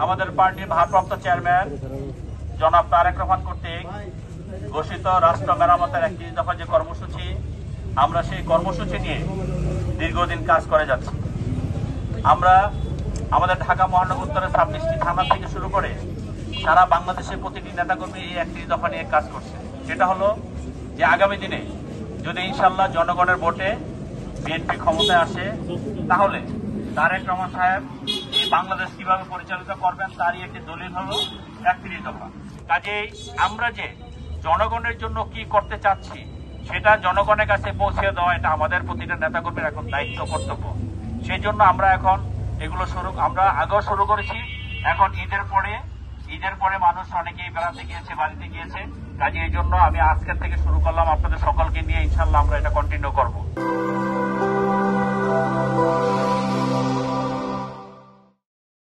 আমাদের পার্টির ভারপ্রাপ্ত চেয়ারম্যান জনাব তারেক রহমান কর্তৃক ঘোষিত রাষ্ট্র মেরামতের 31 দফা যে কর্মসূচি, আমরা সেই কর্মসূচি নিয়ে দীর্ঘদিন কাজ করে যাচ্ছি। আমরা আমাদের ঢাকা মহানগর উত্তরের 26টি থানা থেকে শুরু করে সারা বাংলাদেশের প্রতিটি নেতাকর্মী এই 31 দফা নিয়ে কাজ করছে। সেটা হলো যে আগামী দিনে যদি ইনশাল্লাহ জনগণের ভোটে বিএনপি ক্ষমতায় আসে, তাহলে তারেক রহমান সাহেব এই বাংলাদেশ কিভাবে পরিচালিত করবেন তারই একটি দলিল হলো 31 দফা। কাজেই আমরা যে জনগণের জন্য কি করতে চাচ্ছি সেটা জনগণের কাছে পৌঁছে দেওয়া, এটা আমাদের প্রতিটা নেতাকর্মীর এখন দায়িত্ব, কর্তব্য। সেই জন্য আমরা এখন এগুলো আমরা আগেও শুরু করেছি। এখন ঈদের পরে মানুষ অনেকেই বেড়াতে গিয়েছে, বাড়িতে গিয়েছে। কাজে এই জন্য আমি আজকের থেকে শুরু করলাম, আপনাদের সকলকে নিয়ে ইনশাল্লাহ আমরা এটা কন্টিনিউ করব।